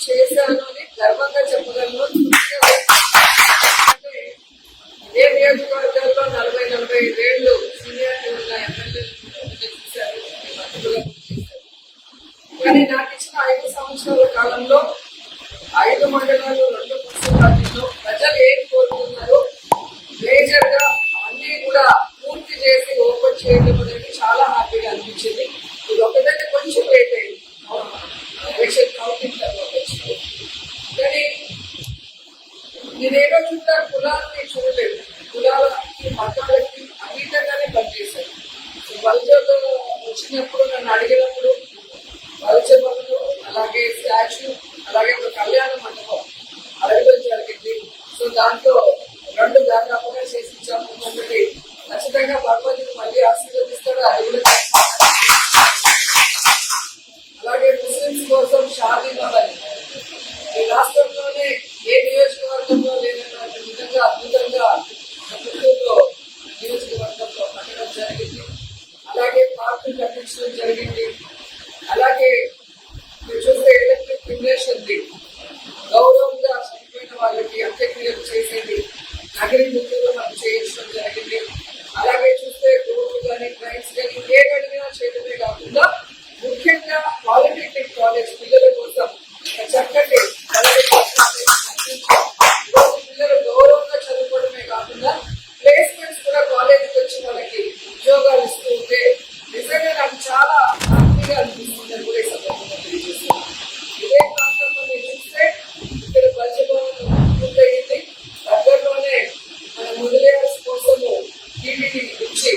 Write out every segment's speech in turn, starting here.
చేశాను అని గర్వంగా చెప్పగలను. అంటే ఇదే నియోజకవర్గాల్లో 40-45 ఏళ్ళు సీనియారిటీ ఉన్న ఎమ్మెల్యేలు చేశారు. కానీ నాకు ఇచ్చిన 5 సంవత్సరాల కాలంలో 5 మండలాలు 2 మున్సిపాలిటీల్లో ప్రజలు ఏం కోరుతున్నారు మేజర్ గా అన్ని కూడా పూర్తి చేసి ఓపెన్ చేయడం అనేది చాలా హ్యాపీగా అనిపించింది. ఇది ఒకటంటే కొంచెం లేట్ అయింది ఎలక్షన్ కౌంటింగ్ తర్వాత వచ్చింది. కానీ నేనేదో చూద్దా కులాలని చూడలేదు, కులాలకి మతాలకి అతీతంగానే పనిచేశాను. వలసలో వచ్చినప్పుడు నన్ను అడిగినప్పుడు వలస పనులు, అలాగే స్టాచ్యూ, అలాగే ఒక కళ్యాణ మండపం అడగడం జరిగింది. సో దాంట్లో 2 దాదాపుగా చేసి ఇచ్చాము. ఒకటి ఖచ్చితంగా భగవంతుడు మళ్ళీ ఆశీర్వదిస్తాడు, అది కూడా అలాగే ముస్లింస్ కోసం షాదీ మహల్ ఈ రాష్ట్రంలోనే ఏ నియోజకవర్గంలో లేనటువంటి విధంగా అద్భుతంగా పుత్తూరులో నియోజకవర్గంలో కట్టడం జరిగింది. అలాగే పార్కులు కట్టించడం జరిగింది. అలాగే మీరు చూస్తే ఎలక్ట్రిక్ జనరేషన్ గౌరవంగా చనిపోయిన వాళ్ళకి అంత్యక్రియలు చేసేది నగరి ముఖ్యంలో మనం చేయించడం జరిగింది. అలాగే చూస్తే రోడ్లు కానీ ట్రైన్స్ కానీ ఏ గడిగినా చేయడమే కాకుండా ముఖ్యంగా పాలిటెక్నిక్ కాలేజ్ పిల్లల కోసం చక్కటి పిల్లలు గౌరవంగా చదువుకోవడమే కాకుండా ప్లేస్మెంట్స్ కూడా కాలేజీకి వచ్చి వాళ్ళకి ఉద్యోగాలు ఇస్తూ ఉంటే నిజంగా నాకు చాలా హ్యాపీగా అనిపిస్తుంది కూడా ఈ సందర్భంగా తెలియజేస్తున్నాను. ఇదే ప్రాంతంలో మీరు చూస్తే ఇక్కడ పరిచయం పూర్తయింది. దగ్గరలోనే మన ముదిలేయర్స్ కోసము టీవీని ఇచ్చి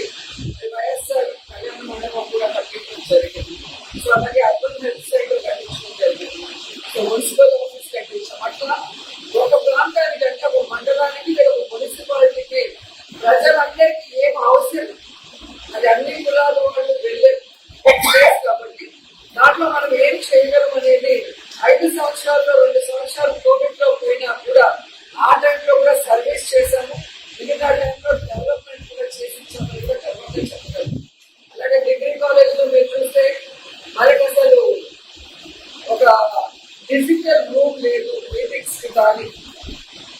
వైఎస్ఆర్ కళ్యాణ మండపం కూడా కట్టించడం జరిగింది. సో అలాగే అర్బన్ హెల్త్ సెంటర్ కట్టించడం జరిగింది. సో మున్సిపల్ ఆఫీస్ కట్టించాం. అట్లా ఒక ప్రాంతానికి అంటే ఒక మండలానికి లేదా ఒక మున్సిపాలిటీకి ప్రజలందరికీ ఏం అవసరం అది అన్ని కులాల వాళ్ళు వెళ్ళే ప్లేస్ కాబట్టి దాంట్లో మనం ఏం చేయగలం అనేది 5 సంవత్సరాల్లో 2 సంవత్సరాలు కోవిడ్ లో పోయినా కూడా ఆ టైంలో కూడా సర్వీస్ చేశాము. మిగతా టైంలో డెవలప్మెంట్ కూడా చేసి ఇచ్చామని కూడా గర్వంగా చెప్పగలం. అలాగే డిగ్రీ కాలేజ్ లో మీరు చూస్తే మనకి అసలు ఒక ఫిజికల్ రూమ్ లేదు మీటింగ్స్ కి కానీ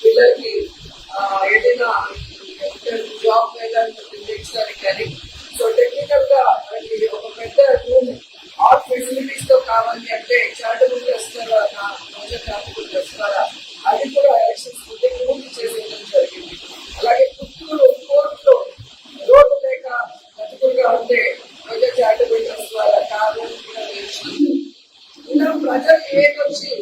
పిల్లలకి ఏదైనా జాబ్ నిర్ణయించడానికి కానీ. సో టెక్నికల్ గా మనకి ఒక పెద్ద రూమ్ ఆల్ ఫెసిలిటీస్ తో కావాలి అంటే చారిటబుల్ ట్రస్ట్ ద్వారా చారిటబుల్ ట్రస్ట్ ద్వారా అది కూడా ఎలక్షన్స్ ముందే పూర్తి చేసేయడం జరిగింది. అలాగే పుత్తూరు కోర్టులో రోడ్డు లేక బతుకులుగా ఉంటే చారిటబుల్ ట్రస్ట్ ద్వారా కారు కూడా నేర్చుకుంది. ఇలా ప్రజలు ఏదొచ్చి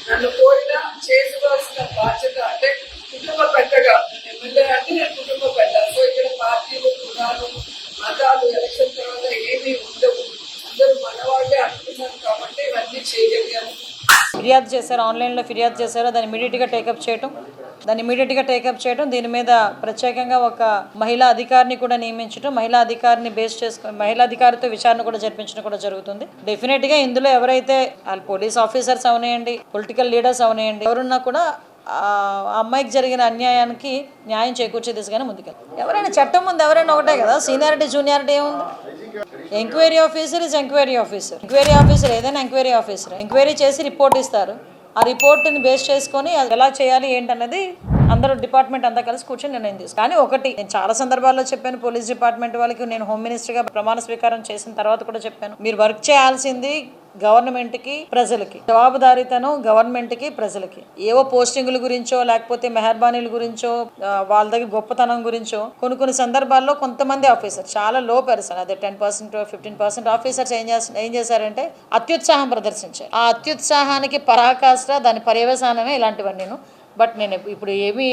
నన్ను కోరినా చేసుకోవాల్సిన బాధ్యత అంటే కుటుంబ పెద్దగా ఎమ్మెల్యే అంటే నేను కుటుంబ పెద్ద. సో ఇక్కడ పార్టీలు కులాలు మతాలు ఎలక్షన్ తర్వాత ఏమీ ఉండవు, అందరూ మనవాళ్ళే అనుకున్నాను కాబట్టి ఇవన్నీ చేయగలిగాను. ఫిర్యాదు చేశారు, ఆన్లైన్లో ఫిర్యాదు చేశారు, దాన్ని ఇమీడియట్గా టేకప్ చేయడం దీని మీద ప్రత్యేకంగా ఒక మహిళా అధికారిని కూడా నియమించడం, మహిళా అధికారిని బేస్ చేసుకుని మహిళా అధికారితో విచారణ కూడా జరిపించడం కూడా జరుగుతుంది. డెఫినెట్గా ఇందులో ఎవరైతే పోలీస్ ఆఫీసర్స్ అవనేయండి, పొలిటికల్ లీడర్స్ అవనేయండి, ఎవరున్నా కూడా ఆ అమ్మాయికి జరిగిన అన్యాయానికి న్యాయం చేకూర్చే దిశగానే ముందుకెళ్ళి ఎవరైనా చట్టం ముందు ఎవరైనా ఒకటే కదా, సీనియారిటీ జూనియారిటీ ఏముంది. Enquiry officer is enquiry officer ఏదైనా ఎంక్వైరీ ఆఫీసర్ ఎంక్వైరీ చేసి రిపోర్ట్ ఇస్తారు. ఆ రిపోర్ట్ని బేస్ చేసుకొని అది ఎలా చేయాలి ఏంటన్నది అందరూ డిపార్ట్మెంట్ అంతా కలిసి కూర్చొని నిర్ణయం తీసుకు. కానీ ఒకటి నేను చాలా సందర్భాల్లో చెప్పాను, పోలీస్ డిపార్ట్మెంట్ వాళ్ళకి నేను హోమ్ మినిస్టర్గా ప్రమాణ స్వీకారం చేసిన తర్వాత కూడా చెప్పాను, మీరు వర్క్ చేయాల్సింది గవర్నమెంట్కి ప్రజలకి, జవాబుదారీతనం గవర్నమెంట్కి ప్రజలకి. ఏవో పోస్టింగుల గురించో లేకపోతే మెహర్బానీల గురించో వాళ్ళ దగ్గర గొప్పతనం గురించో కొన్ని సందర్భాల్లో కొంతమంది ఆఫీసర్ చాలా లో పర్సన్, అదే 10% 15% ఆఫీసర్స్ ఏం చేశారంటే అత్యుత్సాహం ప్రదర్శించారు. ఆ అత్యుత్సాహానికి పరాకాష్ట దాని పర్యవసానమే ఇలాంటివన్నీ. బట్ నేను ఇప్పుడు ఏమీ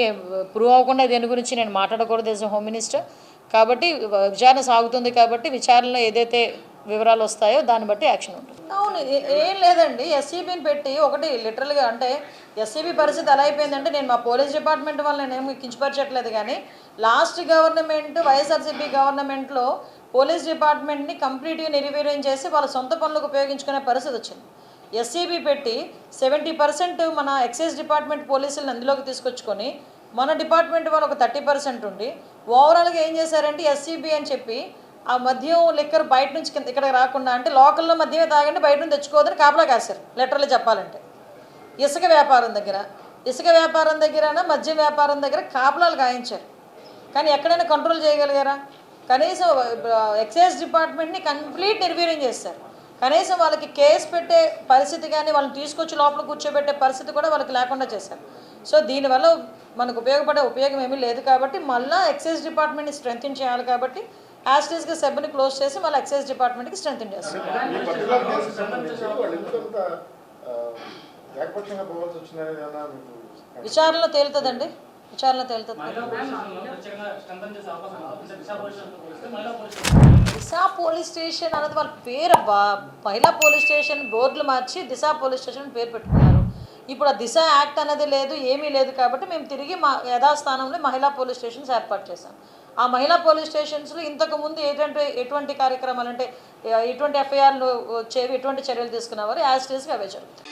ప్రూవ్ అవ్వకుండా దీని గురించి నేను మాట్లాడకూడదు యాజ్ హోమ్ మినిస్టర్. కాబట్టి విచారణ సాగుతుంది కాబట్టి విచారణలో ఏదైతే వివరాలు వస్తాయో దాన్ని బట్టి యాక్షన్ ఉంటుంది. అవును, ఏం లేదండి, ఎస్సీబీని పెట్టి ఒకటి లిటరల్గా అంటే ఎస్సీబీ పరిస్థితి ఎలా అయిపోయిందంటే, నేను మా పోలీస్ డిపార్ట్మెంట్ వల్ల నేనేమి కించపరచట్లేదు కానీ లాస్ట్ గవర్నమెంట్ వైఎస్ఆర్సీపీ గవర్నమెంట్లో పోలీస్ డిపార్ట్మెంట్ని కంప్లీట్గా నిర్వీర్యం చేసి వాళ్ళ సొంత పనులకు ఉపయోగించుకునే పరిస్థితి వచ్చింది. ఎస్సీబీ పెట్టి 70% మన ఎక్సైజ్ డిపార్ట్మెంట్ పోలీసులను అందులోకి తీసుకొచ్చుకొని మన డిపార్ట్మెంట్ వాళ్ళు ఒక 30% ఉండి ఓవరాల్గా ఏం చేశారంటే ఎస్సీబీ అని చెప్పి ఆ మద్యం లిక్కర్ బయట నుంచి ఇక్కడ రాకుండా అంటే లోకల్లో మద్యమే తాగండి బయట నుంచి తెచ్చుకోవద్దని కాపలా కాశారు లిటరల్లీ చెప్పాలంటే. ఇసుక వ్యాపారం దగ్గర మద్యం వ్యాపారం దగ్గర కాపలాలు గాయించారు. కానీ ఎక్కడైనా కంట్రోల్ చేయగలిగారా? కనీసం ఎక్సైజ్ డిపార్ట్మెంట్ని కంప్లీట్ నిర్వీర్యం చేస్తారు. కనీసం వాళ్ళకి కేసు పెట్టే పరిస్థితి కానీ వాళ్ళని తీసుకొచ్చి లోపల కూర్చోబెట్టే పరిస్థితి కూడా వాళ్ళకి లేకుండా చేశారు. సో దీనివల్ల మనకు ఉపయోగం ఏమీ లేదు. కాబట్టి మళ్ళీ ఎక్సైజ్ డిపార్ట్మెంట్ని స్ట్రెంథెన్ చేయాలి. కాబట్టి యాస్టీస్గా సెబ్ని క్లోజ్ చేసి మళ్ళీ ఎక్సైజ్ డిపార్ట్మెంట్కి స్ట్రెంథెన్ చేస్తారు. విచారణలో తేలుతుందండి. దిశ పోలీస్ స్టేషన్ అన్నది వాళ్ళ పేరు. మహిళా పోలీస్ స్టేషన్ బోర్డులు మార్చి దిశ పోలీస్ స్టేషన్ పేరు పెట్టుకున్నారు. ఇప్పుడు ఆ దిశ యాక్ట్ అనేది లేదు, ఏమీ లేదు. కాబట్టి మేము తిరిగి మా యథాస్థానంలో మహిళా పోలీస్ స్టేషన్స్ ఏర్పాటు చేశాం. ఆ మహిళా పోలీస్ స్టేషన్స్లో ఇంతకుముందు ఎటువంటి కార్యక్రమాలు అంటే ఎటువంటి ఎఫ్ఐఆర్లు వచ్చేవి, ఎటువంటి చర్యలు తీసుకునేవారు, యాజ్ టీస్గా అవే జరుగుతాయి.